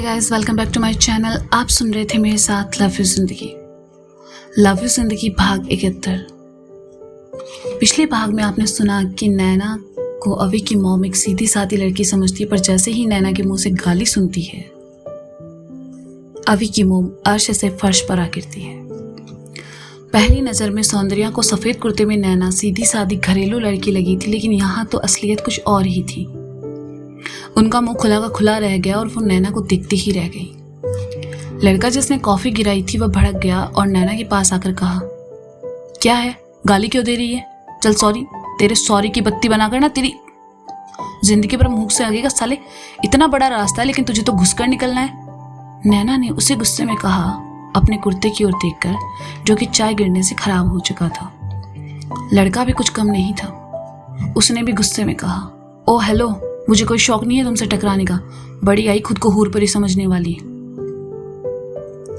Hey guys, welcome back to my channel. आप सुन रहे थे मेरे साथ लव यू जिंदगी भाग 71। पिछले भाग में आपने सुना कि नैना को अवी की मॉम एक सीधी सादी लड़की समझती है, पर जैसे ही नैना के मुंह से गाली सुनती है अवी की मॉम अर्श से फर्श पर आ गिरती है। पहली नज़र में सौंदर्या को सफ़ेद कुर्ते में नैना सीधी सादी घरेलू लड़की लगी थी, लेकिन यहाँ तो असलियत कुछ और ही थी। उनका मुंह खुला का खुला रह गया और वो नैना को देखती ही रह गई। लड़का जिसने कॉफ़ी गिराई थी वह भड़क गया और नैना के पास आकर कहा, क्या है, गाली क्यों दे रही है? चल सॉरी, तेरे सॉरी की बत्ती बनाकर ना तेरी जिंदगी पर मुंह से लगेगा साले। इतना बड़ा रास्ता है लेकिन तुझे तो घुसकर निकलना है। नैना ने उसे गुस्से में कहा, अपने कुर्ते की ओर देखकर, जो कि चाय गिरने से खराब हो चुका था। लड़का भी कुछ कम नहीं था। उसने भी गुस्से में कहा, ओ हेलो, मुझे कोई शौक नहीं है तुमसे टकराने का। बड़ी आई खुद को हूर परी समझने वाली।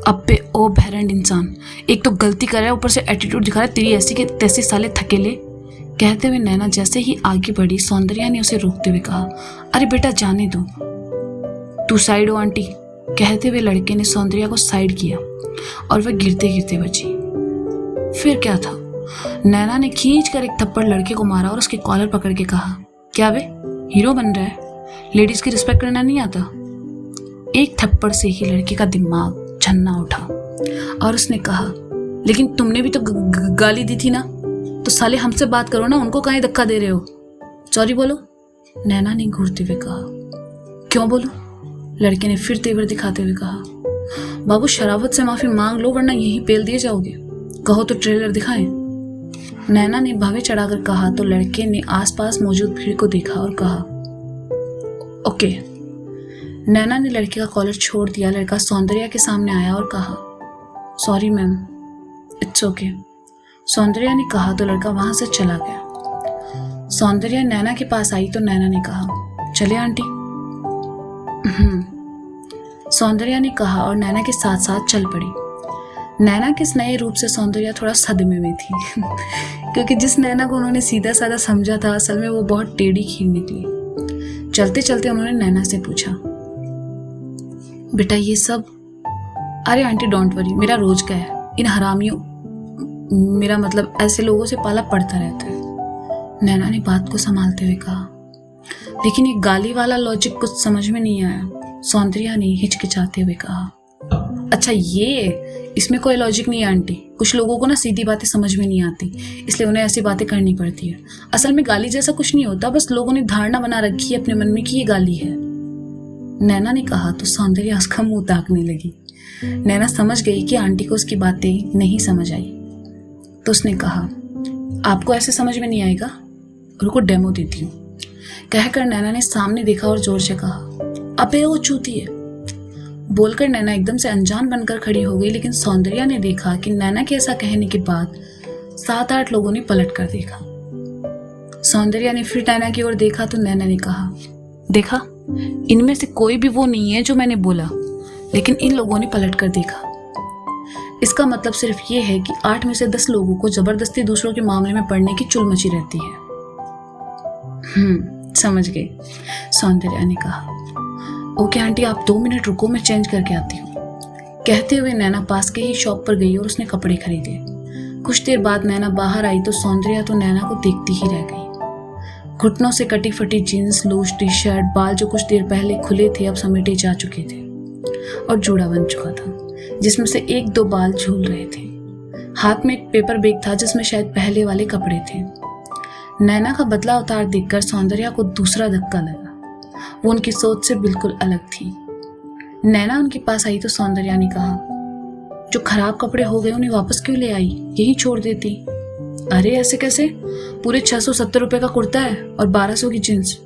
अब पे ओ बहरंड इंसान, एक तो गलती कर रहा है ऊपर से एटीट्यूड दिखा रहा है, तेरी ऐसी के तैसी साले थकेले। कहते हुए नैना जैसे ही आगे बढ़ी, सौंदर्या ने उसे रोकते हुए कहा, अरे बेटा जाने दो, तू साइड हो आंटी। कहते हुए लड़के ने सौंदर्या को साइड किया और वह गिरते गिरते बची। फिर क्या था, नैना ने खींच कर एक थप्पड़ लड़के को मारा और उसके कॉलर पकड़ के कहा, क्या वे हीरो बन रहा है? लेडीज की रिस्पेक्ट करना नहीं आता? एक थप्पड़ से ही लड़के का दिमाग झन्ना उठा और उसने कहा, लेकिन तुमने भी तो गाली दी थी ना, तो साले हमसे बात करो ना, उनको काहे धक्का दे रहे हो? सॉरी बोलो, नैना ने घूरते हुए कहा। क्यों बोलूं? लड़के ने फिर तेवर दिखाते हुए कहा, बाबू शराफत से माफी मांग लो वरना यहीं पेल दिए जाओगे। कहो तो ट्रेलर दिखाएं। नैना ने भावे चढ़ाकर कहा तो लड़के ने आसपास मौजूद भीड़ को देखा और कहा, ओके। नैना ने लड़के का कॉलर छोड़ दिया। लड़का सौंदर्या के सामने आया और कहा, sorry ma'am, it's okay. Soundarya ने कहा तो लड़का वहां से चला गया। सौंदर्या नैना के पास आई तो नैना ने कहा, चले आंटी? सौंदर्या ने कहा और नैना के साथ साथ चल पड़ी। नैना के इस नए रूप से सौंदर्या थोड़ा सदमे में थी क्योंकि जिस नैना को उन्होंने सीधा साधा समझा था, असल में वो बहुत टेढ़ी खीर निकली। चलते चलते उन्होंने नैना से पूछा, बेटा ये सब? अरे आंटी डोंट वरी, मेरा रोज का है। इन हरामियों, मेरा मतलब ऐसे लोगों से पाला पड़ता रहता है। नैना ने बात को संभालते हुए कहा, लेकिन ये गाली वाला लॉजिक कुछ समझ में नहीं आया। सौंदर्या ने हिचकिचाते हुए कहा, अच्छा ये, इसमें कोई लॉजिक नहीं है आंटी। कुछ लोगों को ना सीधी बातें समझ में नहीं आती, इसलिए उन्हें ऐसी बातें करनी पड़ती है। असल में गाली जैसा कुछ नहीं होता, बस लोगों ने धारणा बना रखी है अपने मन में कि ये गाली है। नैना ने कहा तो सौंदर्या उसका मुंह ताकने लगी। नैना समझ गई कि आंटी को उसकी बातें नहीं समझ आई, तो उसने कहा, आपको ऐसे समझ में नहीं आएगा, रुको डेमो देती हूँ। कहकर नैना ने सामने देखा और जोर से कहा, अबे वो चूती है। बोलकर नैना एकदम से अनजान बनकर खड़ी हो गई, लेकिन सौंदर्या ने देखा कि नैना के ऐसा कहने के बाद 7-8 लोगों ने पलट कर देखा। सौंदर्या ने फिर नैना की ओर देखा तो नैना ने कहा, देखा, इनमें से कोई भी वो नहीं है जो मैंने बोला, लेकिन इन लोगों ने पलट कर देखा। इसका मतलब सिर्फ ये है कि 8 में से 10 लोगों को जबरदस्ती दूसरों के मामले में पड़ने की चुल मची रहती है। समझ गई, सौंदर्या ने कहा। ओके आंटी, आप 2 मिनट रुको, मैं चेंज करके आती हूँ। कहते हुए नैना पास के ही शॉप पर गई और उसने कपड़े खरीदे। कुछ देर बाद नैना बाहर आई तो सौंदर्या तो नैना को देखती ही रह गई। घुटनों से कटी फटी जीन्स, लूज टी शर्ट, बाल जो कुछ देर पहले खुले थे अब समेटे जा चुके थे और जूड़ा बन चुका था, जिसमें से 1-2 बाल झूल रहे थे। हाथ में एक पेपर बैग था जिसमें शायद पहले वाले कपड़े थे। नैना का बदला अवतार देखकर सौंदर्या को दूसरा धक्का लगा। वो उनकी सोच से बिल्कुल अलग थी। नैना उनके पास आई तो सौंदर्या ने कहा, जो खराब कपड़े हो गए उन्हें वापस क्यों ले आई, यही छोड़ देती। अरे ऐसे कैसे, पूरे 670 रुपए का कुर्ता है और 1200 की जींस।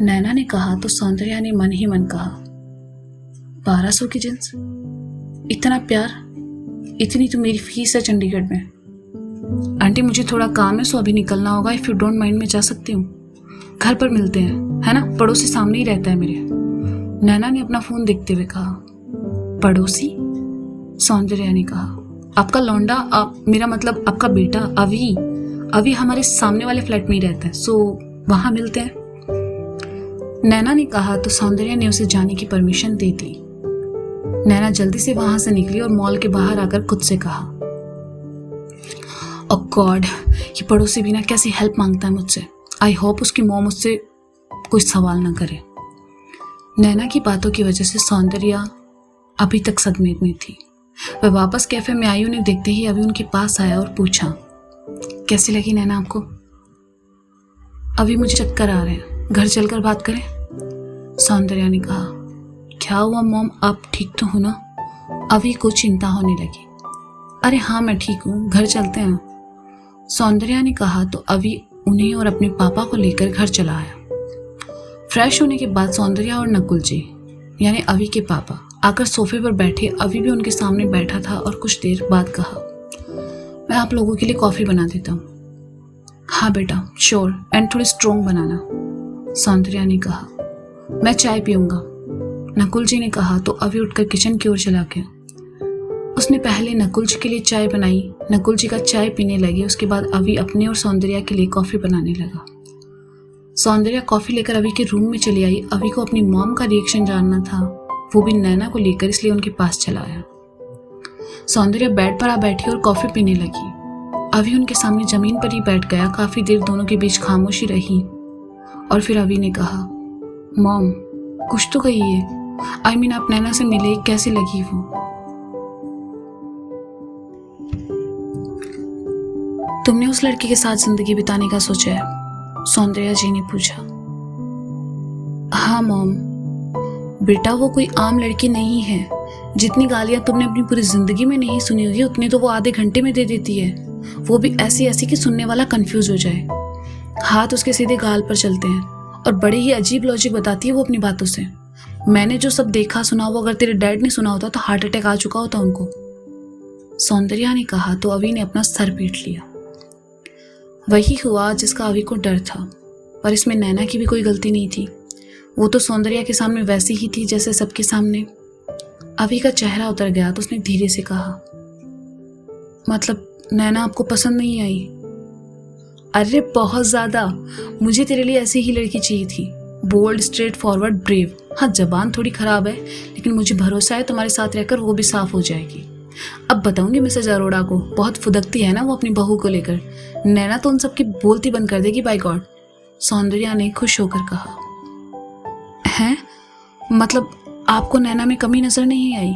नैना ने कहा तो सौंदर्या ने मन ही मन कहा, 1200 की जींस? इतना प्यार, इतनी तो मेरी फीस है चंडीगढ़ में। आंटी मुझे थोड़ा काम है सो अभी निकलना होगा, इफ यू डोंट माइंड मैं जा सकती हूँ? घर पर मिलते हैं, है ना, पड़ोसी सामने ही रहता है मेरे। नैना ने अपना फोन देखते हुए कहा। पड़ोसी? सौंदर्या ने कहा, आपका लौंडा, मेरा मतलब आपका बेटा अभी हमारे सामने वाले फ्लैट में ही रहता है, सो वहां मिलते हैं। नैना ने कहा तो सौंदर्या ने उसे जाने की परमिशन दे दी। नैना जल्दी से वहां से निकली और मॉल के बाहर आकर खुद से कहा, ओह गॉड, ये पड़ोसी भी ना कैसी हेल्प मांगता है मुझसे। आई होप उसकी मॉम मुझसे कोई सवाल ना करे। नैना की बातों की वजह से सौंदर्या अभी तक सदमे में थी। वह वापस कैफे में आई, उन्हें देखते ही अभी उनके पास आया और पूछा, कैसी लगी नैना आपको? अभी मुझे चक्कर आ रहे हैं, घर चलकर बात करें? सौंदर्या ने कहा, क्या हुआ मॉम, आप ठीक तो हो ना? अभी को चिंता होने लगी। अरे हाँ मैं ठीक हूँ, घर चलते हैं। सौंदर्या ने कहा तो अभी उन्हें और अपने पापा को लेकर घर चला आया। फ्रेश होने के बाद सौंदर्या और नकुल जी यानी अभी के पापा आकर सोफे पर बैठे। अभी भी उनके सामने बैठा था और कुछ देर बाद कहा, मैं आप लोगों के लिए कॉफ़ी बना देता हूँ। हाँ बेटा श्योर, एंड थोड़ी स्ट्रॉन्ग बनाना, सौंदर्या ने कहा। मैं चाय पीऊँगा, नकुल जी ने कहा तो अभी उठकर किचन की ओर चला गया। उसने पहले नकुल जी के लिए चाय बनाई, नकुल जी का चाय पीने लगे। उसके बाद अभी अपने और सौंदर्या के लिए कॉफ़ी बनाने लगा। सौंदर्या कॉफ़ी लेकर अभी के रूम में चली आई। अभी को अपनी मॉम का रिएक्शन जानना था, वो भी नैना को लेकर, इसलिए उनके पास चला आया। सौंदर्या बेड पर आ बैठी और कॉफ़ी पीने लगी। अभी उनके सामने ज़मीन पर ही बैठ गया। काफ़ी देर दोनों के बीच खामोशी रही और फिर अभी ने कहा, मॉम कुछ तो कहिए, आई मीन आप नैना से मिले, कैसी लगी वो? तुमने उस लड़के के साथ जिंदगी बिताने का सोचा है? सौंदर्या जी ने पूछा। हाँ मॉम, बेटा वो कोई आम लड़की नहीं है। जितनी गालियां तुमने अपनी पूरी जिंदगी में नहीं सुनी होगी उतनी तो वो आधे घंटे में दे देती है, वो भी ऐसी ऐसी कि सुनने वाला कंफ्यूज हो जाए। हाथ उसके सीधे गाल पर चलते हैं और बड़े ही अजीब लॉजिक बताती है वो अपनी बातों से। मैंने जो सब देखा सुना वो अगर तेरे डैड ने सुना होता तो हार्ट अटैक आ चुका होता उनको, सौंदर्या ने कहा तो अभी ने अपना सर पीट लिया। वही हुआ जिसका अभी को डर था, पर इसमें नैना की भी कोई गलती नहीं थी। वो तो सौंदर्या के सामने वैसी ही थी जैसे सबके सामने। अभी का चेहरा उतर गया तो उसने धीरे से कहा, मतलब नैना आपको पसंद नहीं आई? अरे बहुत ज़्यादा, मुझे तेरे लिए ऐसी ही लड़की चाहिए थी, बोल्ड, स्ट्रेट फॉरवर्ड, ब्रेव। हाँ जबान थोड़ी ख़राब है लेकिन मुझे भरोसा है तुम्हारे साथ रहकर वो भी साफ हो जाएगी। अब बताऊंगी मिसेज अरोड़ा को, बहुत फुदकती है ना वो अपनी बहू को लेकर। नैना तो उन सबकी बोलती बंद कर देगी बाय गॉड, सौंदर्या ने खुश होकर कहा। हैं? मतलब आपको नैना में कमी नजर नहीं आई?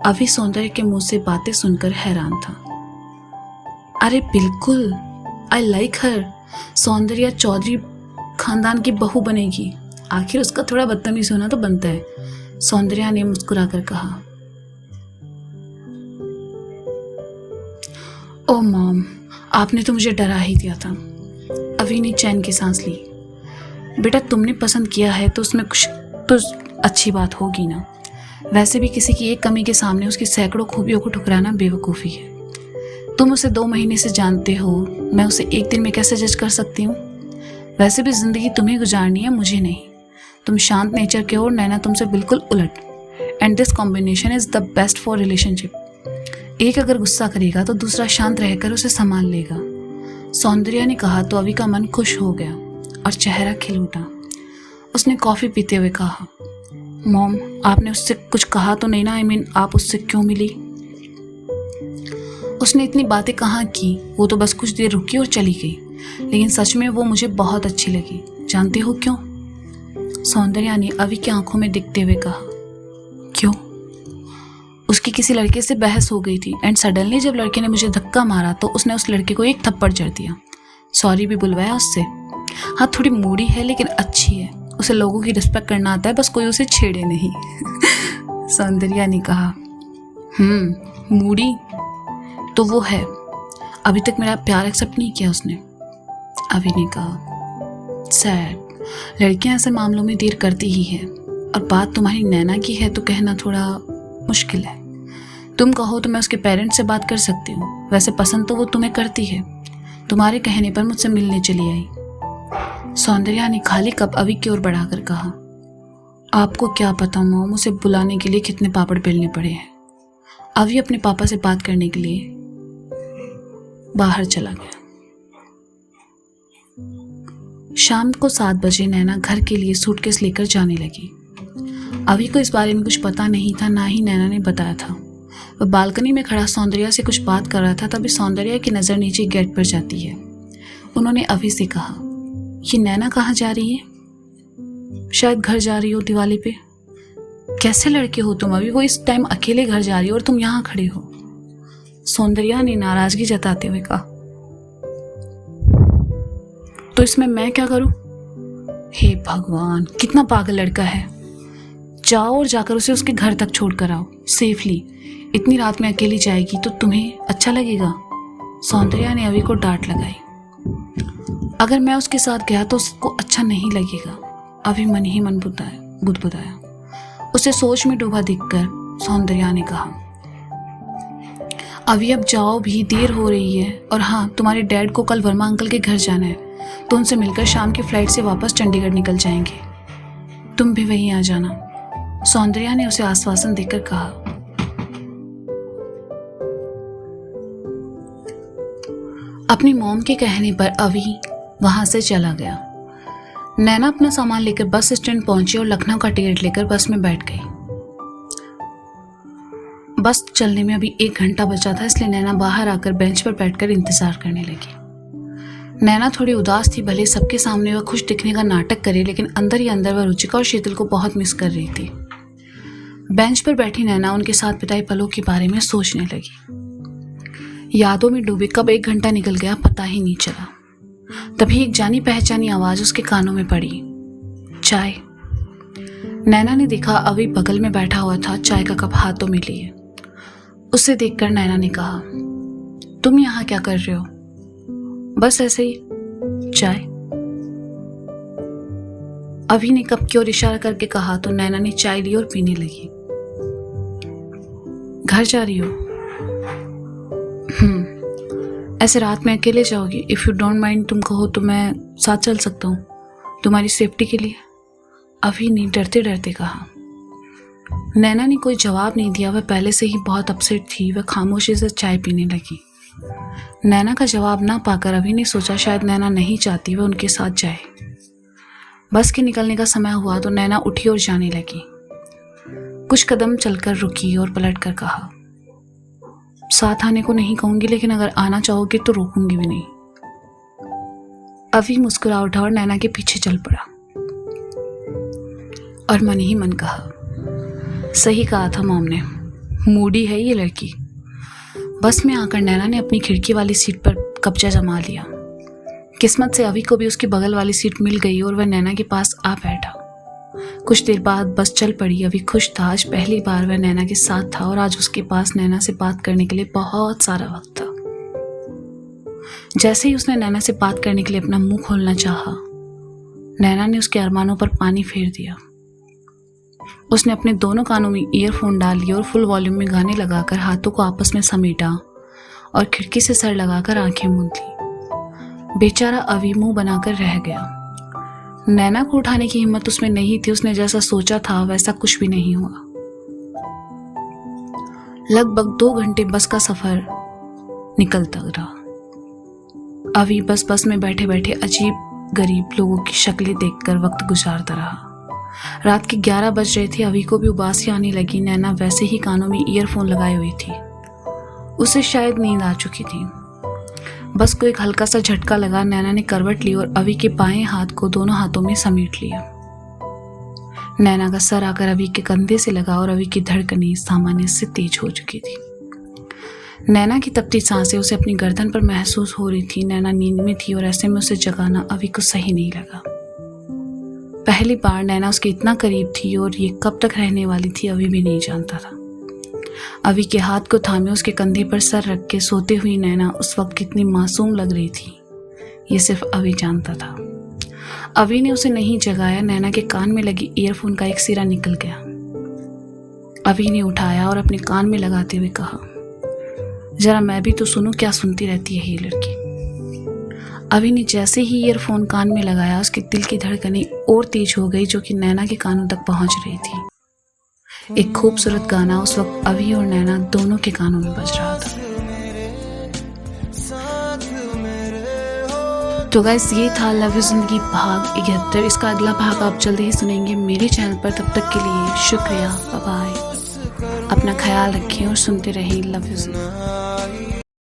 अभी सौंदर्या के मुंह से बातें सुनकर हैरान था। अरे बिल्कुल, आई लाइक हर। सौंदर्या चौधरी खानदान की बहू बनेगी, आखिर उसका थोड़ा बदतमीज होना तो बनता है, सौंदर्या ने मुस्कुराकर कहा। ओ मॉम, आपने तो मुझे डरा ही दिया था। अभी ने चैन की सांस ली। बेटा तुमने पसंद किया है तो उसमें कुछ तो अच्छी बात होगी ना। वैसे भी किसी की एक कमी के सामने उसकी सैकड़ों खूबियों को ठुकराना बेवकूफ़ी है। तुम उसे 2 महीने से जानते हो, मैं उसे एक दिन में कैसे जज कर सकती हूँ? वैसे भी ज़िंदगी तुम्हें गुजारनी है, मुझे नहीं। तुम शांत नेचर के हो और नैना तुमसे बिल्कुल उलट, and this combination is the best for relationship. एक अगर गुस्सा करेगा तो दूसरा शांत रहकर उसे संभाल लेगा, सौंदर्या ने कहा तो अभी का मन खुश हो गया और चेहरा खिल उठा। उसने कॉफ़ी पीते हुए कहा, मॉम आपने उससे कुछ कहा तो नहीं ना? आई मीन आप उससे क्यों मिली? उसने इतनी बातें कहाँ की, वो तो बस कुछ देर रुकी और चली गई, लेकिन सच में वो मुझे बहुत अच्छी लगी। जानते हो क्यों? सौंदर्या ने अभी की आंखों में दिखते हुए कहा। क्यों? उसकी किसी लड़के से बहस हो गई थी एंड सडनली जब लड़के ने मुझे धक्का मारा तो उसने उस लड़के को एक थप्पड़ जड़ दिया। सॉरी भी बुलवाया उससे। हाँ थोड़ी मूडी है लेकिन अच्छी है, उसे लोगों की रिस्पेक्ट करना आता है, बस कोई उसे छेड़े नहीं, सौंदर्या ने कहा। मूडी तो वो है, अभी तक मेरा प्यार एक्सेप्ट नहीं किया उसने, अभी ने कहा। सैड, लड़कियां ऐसे मामलों में देर करती ही है, और बात तुम्हारी नैना की है तो कहना थोड़ा मुश्किल है। तुम कहो तो मैं उसके पेरेंट्स से बात कर सकती हूँ, वैसे पसंद तो वो तुम्हें करती है, तुम्हारे कहने पर मुझसे मिलने चली आई, सौंदर्या ने खाली कप अभी की ओर बढ़ाकर कहा। आपको क्या पता मॉम, उसे बुलाने के लिए कितने पापड़ बेलने पड़े हैं। अभी अपने पापा से बात करने के लिए बाहर चला गया। शाम को 7 बजे नैना घर के लिए सूटकेस लेकर जाने लगी। अभी को इस बारे में कुछ पता नहीं था, ना ही नैना ने बताया था। वह बालकनी में खड़ा सौंदर्या से कुछ बात कर रहा था, तभी सौंदर्या की नज़र नीचे गेट पर जाती है। उन्होंने अभी से कहा, ये नैना कहाँ जा रही है? शायद घर जा रही हो दिवाली पे। कैसे लड़के हो तुम अभी? वो इस टाइम अकेले घर जा रही हो और तुम यहाँ खड़े हो। सौंदर्या ने नाराजगी जताते हुए कहा, तो इसमें मैं क्या करूं? हे भगवान, कितना पागल लड़का है। जाओ और जाकर उसे उसके घर तक छोड़ कर आओ सेफली। इतनी रात में अकेली जाएगी तो तुम्हें अच्छा लगेगा? सौंदर्या ने अभी को डांट लगाई। अगर मैं उसके साथ गया तो उसको अच्छा नहीं लगेगा, अभी मन ही मन बुदबुदाया। उसे सोच में डूबा देखकर सौंदर्या ने कहा, अभी अब जाओ भी, देर हो रही है। और हाँ, तुम्हारे डैड को कल वर्मा अंकल के घर जाना है, तो उनसे मिलकर शाम की फ्लाइट से वापस चंडीगढ़ निकल जाएंगे। तुम भी वहीं आ जाना। सौंदर्या ने उसे आश्वासन देकर कहा। अपनी मॉम के कहने पर अभी वहां से चला गया। नैना अपना सामान लेकर बस स्टैंड पहुंची और लखनऊ का टिकट लेकर बस में बैठ गई। बस चलने में अभी 1 घंटा बचा था, इसलिए नैना बाहर आकर बेंच पर बैठकर इंतजार करने लगी। नैना थोड़ी उदास थी, भले सबके सामने वह खुश दिखने का नाटक करे, लेकिन अंदर ही अंदर वह रुचिका और शीतल को बहुत मिस कर रही थी। बेंच पर बैठी नैना उनके साथ बिताए पलों के बारे में सोचने लगी। यादों में डूबे कब 1 घंटा निकल गया पता ही नहीं चला। तभी एक जानी पहचानी आवाज उसके कानों में पड़ी, चाय। नैना ने देखा अभी बगल में बैठा हुआ था, चाय का कप हाथों में लिए। उसे देखकर नैना ने कहा, तुम यहाँ क्या कर रहे हो? बस ऐसे ही, चाय। अभी ने कप की ओर इशारा करके कहा तो नैना ने चाय ली और पीने लगी। घर जा रही हो? ऐसे रात में अकेले जाओगी? इफ यू डोंट माइंड, तुम कहो तो मैं साथ चल सकता हूँ तुम्हारी सेफ्टी के लिए। अभी ने डरते डरते कहा। नैना ने कोई जवाब नहीं दिया, वह पहले से ही बहुत अपसेट थी। वह खामोशी से चाय पीने लगी। नैना का जवाब ना पाकर अभी ने सोचा शायद नैना नहीं चाहती वह उनके साथ जाए। बस के निकलने का समय हुआ तो नैना उठी और जाने लगी। कुछ कदम चलकर रुकी और पलटकर कहा, साथ आने को नहीं कहूंगी, लेकिन अगर आना चाहोगे तो रोकूंगी भी नहीं। अभी मुस्कुरा उठा और नैना के पीछे चल पड़ा और मन ही मन कहा, सही कहा था मॉम ने, मूडी है ये लड़की। बस में आकर नैना ने अपनी खिड़की वाली सीट पर कब्जा जमा लिया। किस्मत से अभी को भी उसकी बगल वाली सीट मिल गई और वह नैना के पास आ बैठा। कुछ देर बाद बस चल पड़ी। अभी खुश था, आज पहली बार वह नैना के साथ था और आज उसके पास नैना से बात करने के लिए बहुत सारा वक्त था। जैसे ही उसने नैना से बात करने के लिए अपना मुंह खोलना चाहा, नैना ने उसके अरमानों पर पानी फेर दिया। उसने अपने दोनों कानों में ईयरफोन डाल लिए और फुल वॉल्यूम में गाने लगाकर हाथों को आपस में समेटा और खिड़की से सर लगाकर आंखें मूंद ली। बेचारा अभी मुंह बनाकर रह गया। नैना को उठाने की हिम्मत उसमें नहीं थी। उसने जैसा सोचा था वैसा कुछ भी नहीं हुआ। लगभग 2 घंटे बस का सफर निकलता रहा। अभी बस में बैठे बैठे अजीब गरीब लोगों की शक्लें देखकर वक्त गुजारता रहा। रात के 11 बज रहे थे। अभी को भी उबासी आने लगी। नैना वैसे ही कानों में ईयरफोन लगाए हुई थी। उसे शायद नींद आ चुकी थी। बस को एक हल्का सा झटका लगा। नैना ने करवट ली और अभी के बाएं हाथ को दोनों हाथों में समेट लिया। नैना का सर आकर अभी के कंधे से लगा और अभी की धड़कनें सामान्य से तेज हो चुकी थी। नैना की तपती सांसें उसे अपनी गर्दन पर महसूस हो रही थी। नैना नींद में थी और ऐसे में उसे जगाना अभी को सही नहीं लगा। पहली बार नैना उसके इतना करीब थी और ये कब तक रहने वाली थी अभी भी नहीं जानता था। अभी के हाथ को थामे उसके कंधे पर सर रख के सोते हुई नैना उस वक्त कितनी मासूम लग रही थी, ये सिर्फ अभी जानता था। अभी ने उसे नहीं जगाया। नैना के कान में लगी ईयरफोन का एक सिरा निकल गया। अभी ने उठाया और अपने कान में लगाते हुए कहा, जरा मैं भी तो सुनूं क्या सुनती रहती है ये लड़की। अभी ने जैसे ही ईयरफोन कान में लगाया उसके दिल की धड़कनें और तेज हो गई, जो कि नैना के कानों तक पहुंच रही थी। एक खूबसूरत गाना उस वक्त अभी और नैना दोनों के कानों में बज रहा था। तो गाइस ये था लव यू जिंदगी भाग 71। इसका अगला भाग आप जल्दी ही सुनेंगे मेरे चैनल पर। तब तक के लिए शुक्रिया, बाय बाय। अपना ख्याल रखें और सुनते रहिए लव यू जिंदगी।